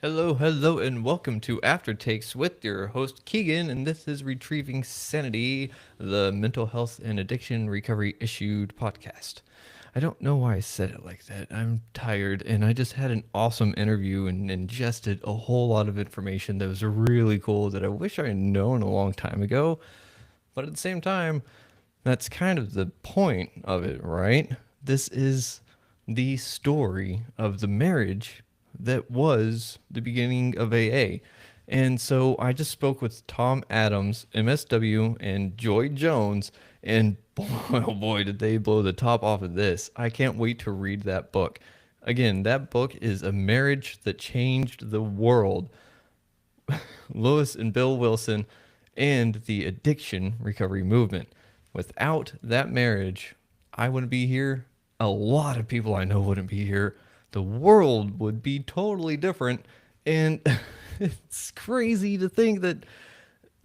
Hello, hello, and welcome to Aftertakes with your host Keegan, and this is Retrieving Sanity, the mental health and addiction recovery issued podcast. I don't know why I said it like that. I'm tired, and I just had an awesome interview and ingested a whole lot of information that was really cool that I wish I had known a long time ago. But at the same time, that's kind of the point of it, right? This is the story of the marriage that was the beginning of AA. And so I just spoke with Tom Adams, MSW, and Joy Jones, and boy, oh boy, did they blow the top off of this. I can't wait to read that book. Again, that book is A Marriage That Changed the World. Lewis and Bill Wilson, and the addiction recovery movement. Without that marriage, I wouldn't be here. A lot of people I know wouldn't be here. The world would be totally different. And it's crazy to think that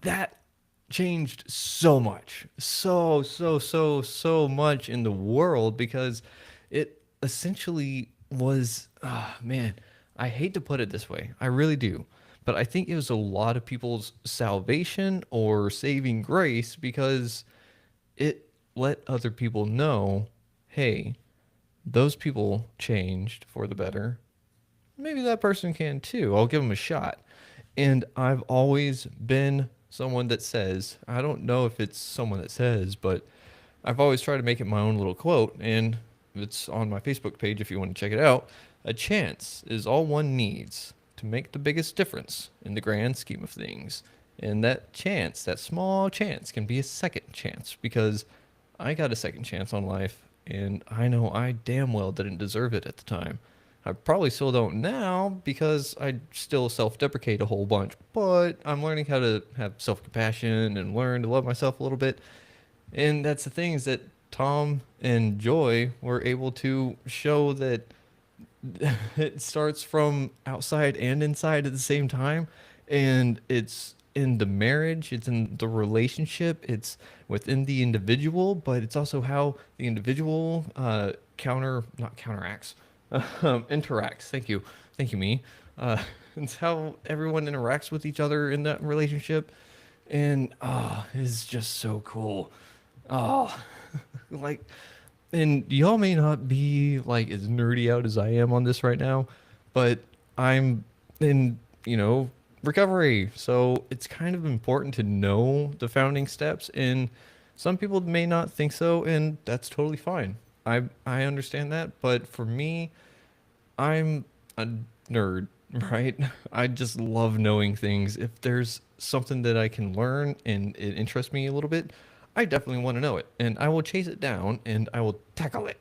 that changed so much. So much in the world because it essentially was, man, I hate to put it this way. I really do. But I think it was a lot of people's salvation or saving grace because it let other people know, hey, those people changed for the better. Maybe that person can too. I'll give them a shot. And I've always been someone that says, I don't know if it's someone that says, but I've always tried to make it my own little quote. And it's on my Facebook page if you want to check it out. A chance is all one needs to make the biggest difference in the grand scheme of things. And that chance, that small chance, can be a second chance because I got a second chance on life, and I know I damn well didn't deserve it at the time. I probably still don't now because I still self deprecate a whole bunch, but I'm learning how to have self compassion and learn to love myself a little bit. And that's the thing is that Tom and Joy were able to show that it starts from outside and inside at the same time, and it's in the marriage, it's in the relationship, it's within the individual, but it's also how the individual not counteracts, interacts. Thank you, me. It's how everyone interacts with each other in that relationship, and it's just so cool. Oh, like, and y'all may not be like as nerdy out as I am on this right now, but I'm in, recovery. So it's kind of important to know the founding steps, and some people may not think so, and that's totally fine. I understand that, but for me, I'm a nerd, right? I just love knowing things. If there's something that I can learn and it interests me a little bit, I definitely want to know it. And I will chase it down and I will tackle it.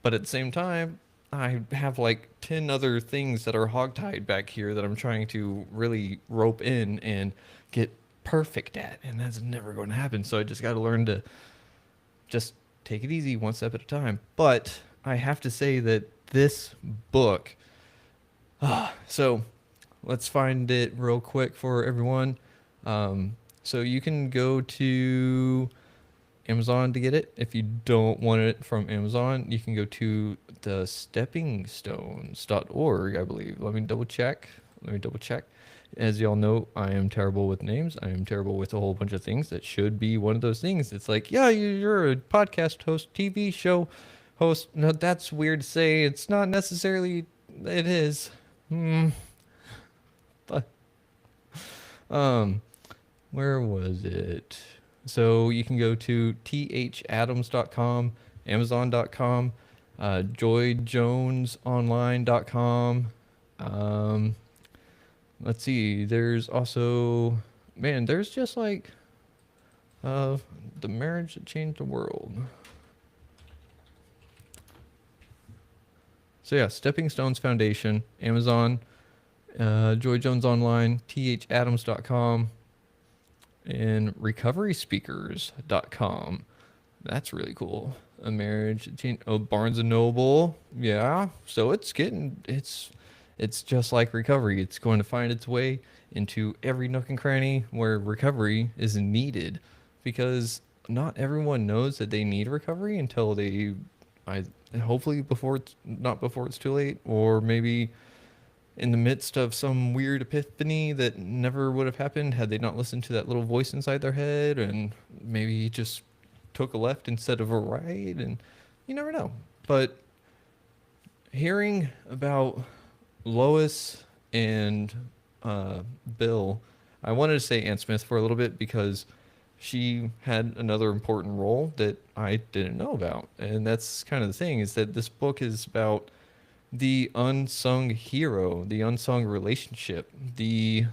But at the same time, I have like 10 other things that are hogtied back here that I'm trying to really rope in and get perfect at. And that's never going to happen. So I just got to learn to just take it easy one step at a time. But I have to say that this book, so let's find it real quick for everyone. So you can go to Amazon to get it. If you don't want it from Amazon, you can go to the steppingstones.org, I believe. Let me double check. As y'all know, I am terrible with names. I am terrible with a whole bunch of things that should be one of those things. It's like, yeah, you're a podcast host, TV show host. No, that's weird to say. It's not necessarily, it is. But, um, where was it? So you can go to thadams.com, amazon.com, joyjonesonline.com. Let's see. There's also, man, there's just like the marriage that changed the world. So yeah, Stepping Stones Foundation, Amazon, Joy Jones Online, thadams.com, and recoveryspeakers.com. That's really cool. A marriage change. Oh, Barnes and Noble. Yeah. So it's just like recovery. It's going to find its way into every nook and cranny where recovery is needed, because not everyone knows that they need recovery until I hopefully before it's not before it's too late, or maybe in the midst of some weird epiphany that never would have happened had they not listened to that little voice inside their head and maybe just took a left instead of a right. And you never know. But hearing about Lois and Bill, I wanted to say Aunt Smith for a little bit because she had another important role that I didn't know about. And that's kind of the thing, is that this book is about the unsung hero, the unsung relationship, the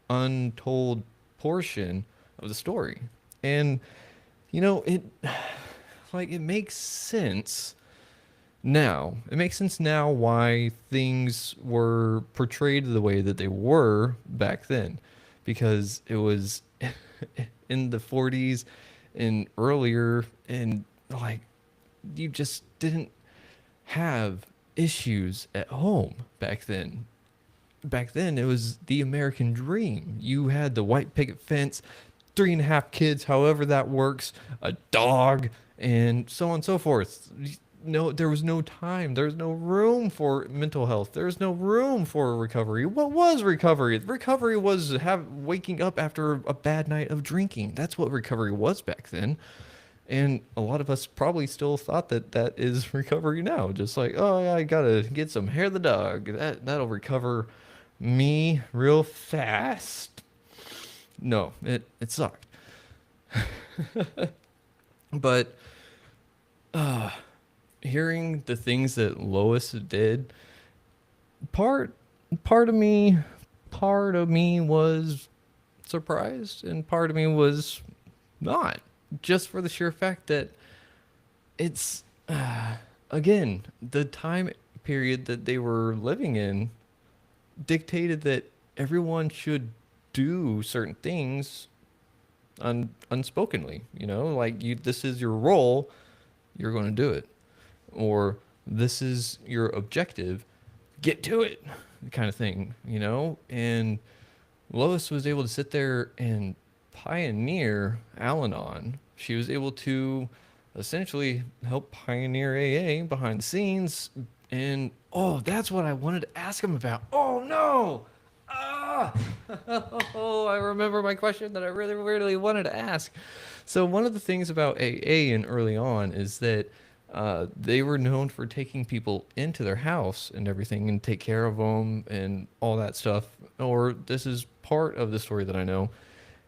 untold portion of the story. And it like it makes sense now. It makes sense now why things were portrayed the way that they were back then, because it was in the 40s and earlier, and like you just didn't have issues at home back then. Back then, it was the American dream. You had the white picket fence, 3.5 kids, however that works, a dog, and so on and so forth. No, there was no time. There was no room for mental health. There was no room for recovery. What was recovery? Recovery was waking up after a bad night of drinking. That's what recovery was back then. And a lot of us probably still thought that that is recovery now. Just like, oh, yeah, I gotta get some hair of the dog. That'll recover me real fast. No, it sucked. But hearing the things that Lois did, part part of me part of me was surprised, and part of me was not. Just for the sheer fact that it's again, the time period that they were living in dictated that everyone should do certain things unspokenly. Like, this is your role, you're going to do it, or this is your objective, get to it, kind of thing. And Lois was able to sit there and pioneer Al-Anon. She was able to essentially help pioneer AA behind the scenes. And oh, that's what I wanted to ask him about. Oh no! Ah! Oh, I remember my question that I really, really wanted to ask. So one of the things about AA and early on is that they were known for taking people into their house and everything and take care of them and all that stuff. Or this is part of the story that I know.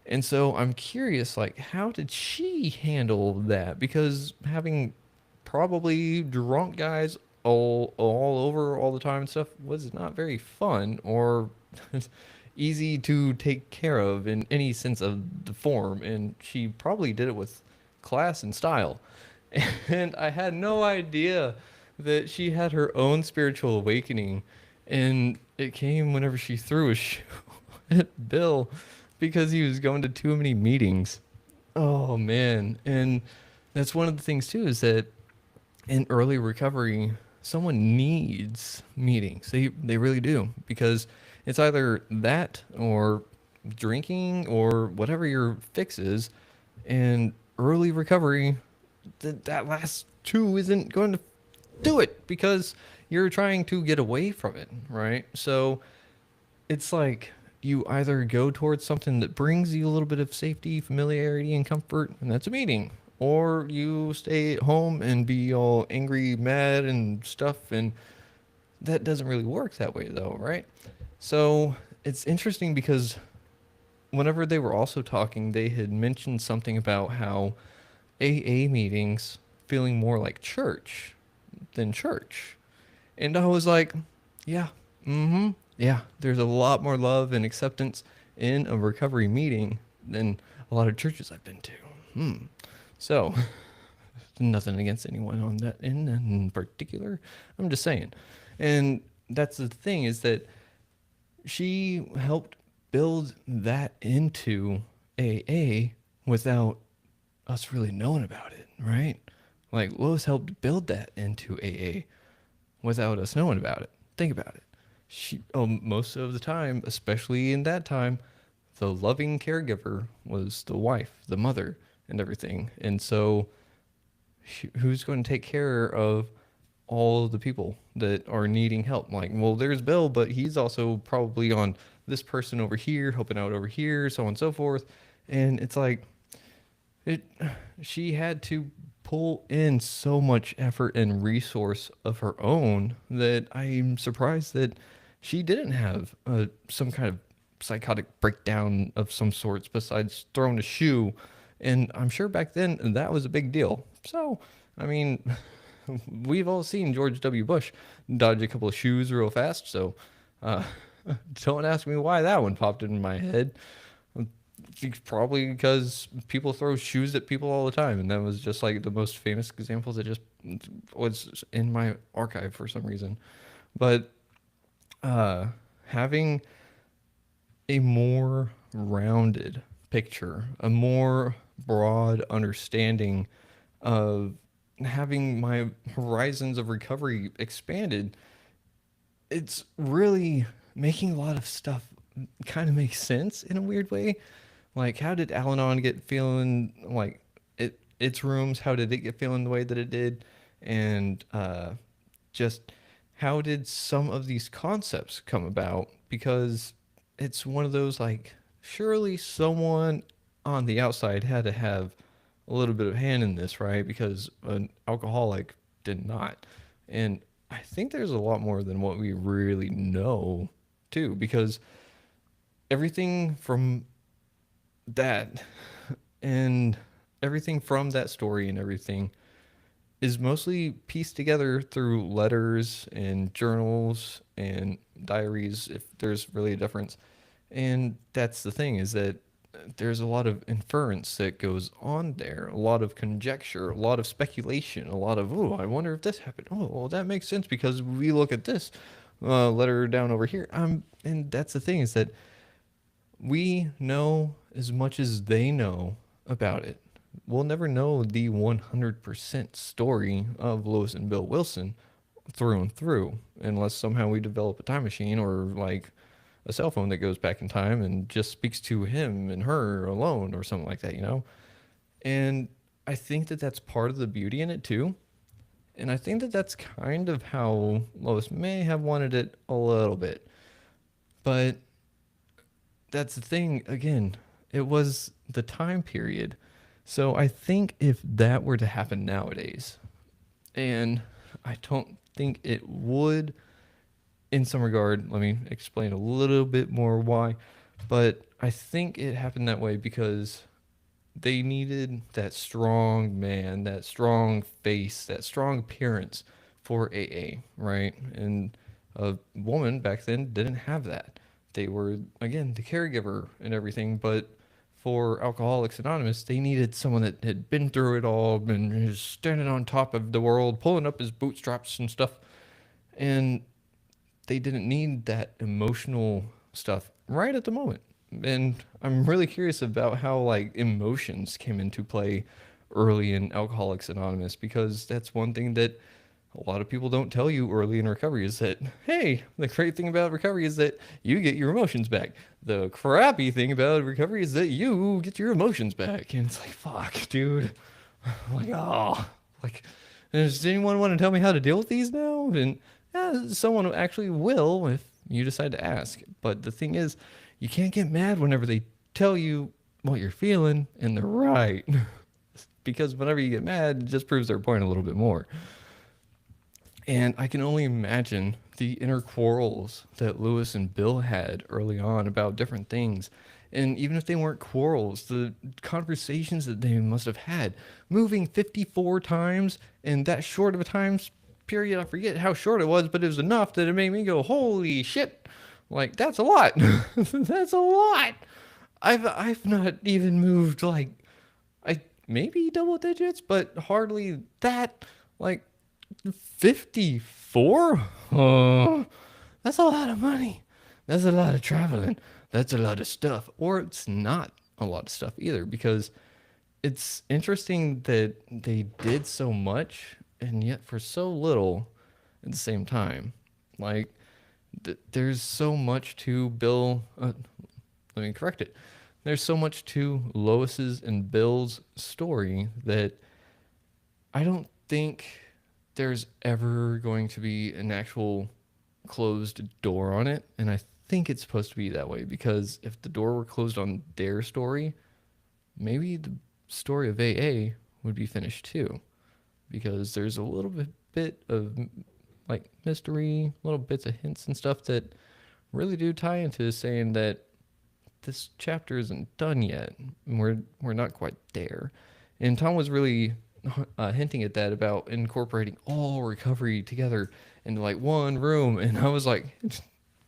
And so I'm curious, like, how did she handle that? Because having probably drunk guys all over all the time and stuff was not very fun or easy to take care of in any sense of the form. And she probably did it with class and style. And I had no idea that she had her own spiritual awakening. And it came whenever she threw a shoe at Bill because he was going to too many meetings. Oh man. And that's one of the things too, is that in early recovery, someone needs meetings. They really do, because it's either that or drinking or whatever your fix is. And early recovery, that last two isn't going to do it because you're trying to get away from it, right? So it's like you either go towards something that brings you a little bit of safety, familiarity, and comfort, and that's a meeting, or you stay at home and be all angry, mad, and stuff, and that doesn't really work that way, though, right? So it's interesting because whenever they were also talking, they had mentioned something about how AA meetings feeling more like church than church. And I was like, yeah, yeah, there's a lot more love and acceptance in a recovery meeting than a lot of churches I've been to. So, nothing against anyone on that in particular. I'm just saying. And that's the thing, is that she helped build that into AA without us really knowing about it, right? Like, Lois helped build that into AA without us knowing about it. Think about it. Most of the time, especially in that time, the loving caregiver was the wife, the mother, and everything. And so who's going to take care of all the people that are needing help. Like, well, there's Bill, but he's also probably on this person over here, helping out over here, so on and so forth. And it's like, it, she had to pull in so much effort and resource of her own that I'm surprised that she didn't have some kind of psychotic breakdown of some sorts besides throwing a shoe. And I'm sure back then that was a big deal. So, I mean, we've all seen George W. Bush dodge a couple of shoes real fast. So, uh, don't ask me why that one popped in my head. It's probably because people throw shoes at people all the time, and that was just like the most famous examples that just was in my archive for some reason. But uh, having a more rounded picture, a more broad understanding of having my horizons of recovery expanded, it's really making a lot of stuff kind of make sense in a weird way. Like, how did Al-Anon get feeling like its rooms? How did it get feeling the way that it did? And just how did some of these concepts come about? Because it's one of those like, surely someone on the outside had to have a little bit of hand in this, right? Because an alcoholic did not. And I think there's a lot more than what we really know, too, because everything from that and everything from that story and everything is mostly pieced together through letters and journals and diaries, if there's really a difference. And that's the thing, is that there's a lot of inference that goes on there, a lot of conjecture, a lot of speculation, a lot of, oh, I wonder if this happened. Oh, well, that makes sense because we look at this letter down over here. And that's the thing, is that we know as much as they know about it. We'll never know the 100% story of Lewis and Bill Wilson through and through, unless somehow we develop a time machine or like a cell phone that goes back in time and just speaks to him and her alone or something like that, you know? And I think that that's part of the beauty in it too. And I think that that's kind of how Lois may have wanted it a little bit. But that's the thing, again, it was the time period. So I think if that were to happen nowadays, and I don't think it would in some regard, let me explain a little bit more why, but I think it happened that way because they needed that strong man, that strong face, that strong appearance for AA, right? And a woman back then didn't have that. They were, again, the caregiver and everything, but for Alcoholics Anonymous, they needed someone that had been through it all, been standing on top of the world, pulling up his bootstraps and stuff. And they didn't need that emotional stuff right at the moment. And I'm really curious about how like emotions came into play early in Alcoholics Anonymous, because that's one thing that a lot of people don't tell you early in recovery, is that, hey, the great thing about recovery is that you get your emotions back. The crappy thing about recovery is that you get your emotions back. And it's like, fuck, dude. Like, oh, like, does anyone want to tell me how to deal with these now? And yeah, someone actually will if you decide to ask. But the thing is, you can't get mad whenever they tell you what you're feeling and they're right. Because whenever you get mad, it just proves their point a little bit more. And I can only imagine the inner quarrels that Lewis and Bill had early on about different things. And even if they weren't quarrels, the conversations that they must have had, moving 54 times in that short of a time period. I forget how short it was, but it was enough that it made me go, holy shit. Like, that's a lot. That's a lot. I've not even moved like, I maybe double digits, but hardly that. Like, 54? Oh, that's a lot of money. That's a lot of traveling. That's a lot of stuff. Or it's not a lot of stuff either, because it's interesting that they did so much and yet for so little at the same time. Like, there's so much to Bill. Let me correct it. There's so much to Lois's and Bill's story that I don't think there's ever going to be an actual closed door on it. And I think it's supposed to be that way because if the door were closed on their story, maybe the story of AA would be finished too. Because there's a little bit of like mystery, little bits of hints and stuff that really do tie into saying that this chapter isn't done yet. And we're not quite there. And Tom was really hinting at that about incorporating all recovery together into like one room, and I was like,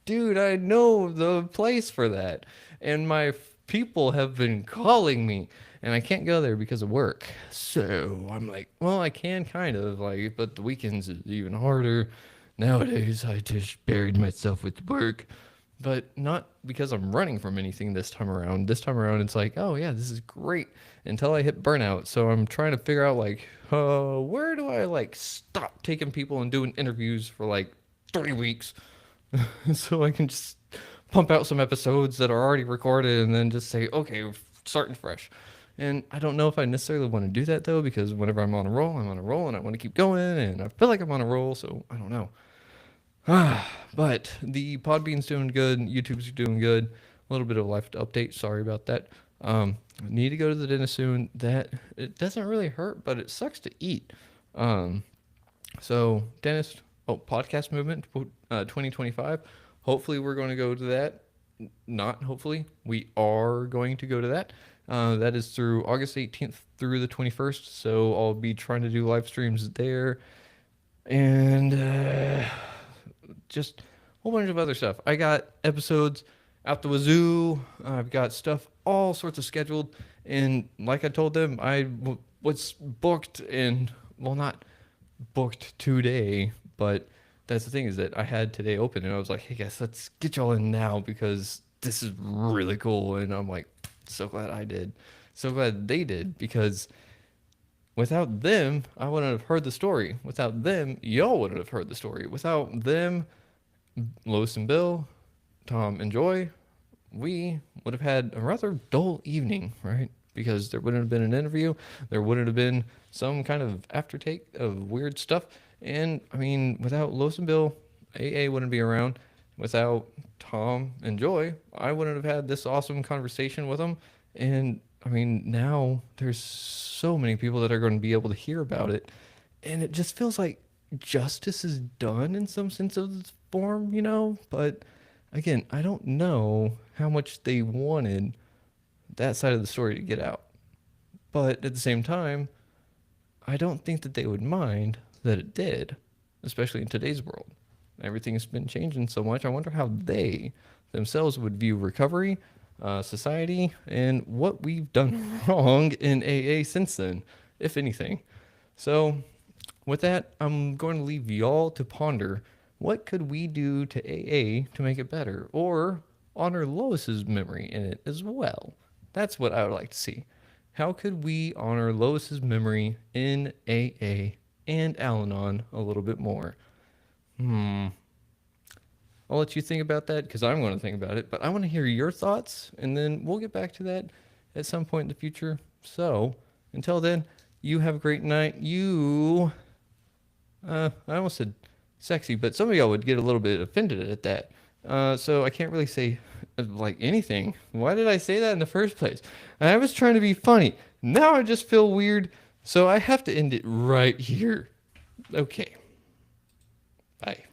dude, I know the place for that, and my people have been calling me, and I can't go there because of work. So I'm like, well, I can kind of like, but the weekends is even harder. Nowadays, I just buried myself with work, but not because I'm running from anything this time around. This time around, it's like, oh yeah, this is great until I hit burnout. So I'm trying to figure out like, where do I like stop taking people and doing interviews for like 3 weeks so I can just pump out some episodes that are already recorded and then just say, okay, we're starting fresh. And I don't know if I necessarily want to do that though, because whenever I'm on a roll, I'm on a roll and I want to keep going and I feel like I'm on a roll. So I don't know. But the Podbean's doing good. YouTube's doing good. A little bit of life update. Sorry about that. Need to go to the dentist soon. That it doesn't really hurt, but it sucks to eat. So dentist. Oh, podcast movement 2025. Hopefully we're going to go to that. Not hopefully. We are going to go to that. That is through August 18th through the 21st. So I'll be trying to do live streams there. And just a whole bunch of other stuff. I got episodes out the wazoo. I've got stuff all sorts of scheduled. And like I told them, was booked and, well, not booked today, but that's the thing is that I had today open and I was like, hey guys, let's get y'all in now because this is really cool. And I'm like, so glad I did. So glad they did because without them, I wouldn't have heard the story. Without them, y'all wouldn't have heard the story. Without them, Lois and Bill, Tom and Joy, we would have had a rather dull evening, right? Because there wouldn't have been an interview, there wouldn't have been some kind of aftertake of weird stuff. And I mean, without Lois and Bill, AA wouldn't be around. Without Tom and Joy, I wouldn't have had this awesome conversation with them. And I mean, now there's so many people that are going to be able to hear about it. And it just feels like justice is done in some sense of form, you know? But again, I don't know how much they wanted that side of the story to get out. But at the same time, I don't think that they would mind that it did, especially in today's world. Everything's been changing so much. I wonder how they themselves would view recovery, society, and what we've done wrong in AA since then, if anything. So, with that, I'm going to leave y'all to ponder what could we do to AA to make it better, or honor Lois's memory in it as well. That's what I would like to see. How could we honor Lois's memory in AA and Al-Anon a little bit more? I'll let you think about that because I'm going to think about it, but I want to hear your thoughts and then we'll get back to that at some point in the future. So until then, you have a great night. I almost said sexy, but some of y'all would get a little bit offended at that. So I can't really say like anything. Why did I say that in the first place? I was trying to be funny. Now I just feel weird. So I have to end it right here. Okay. Bye.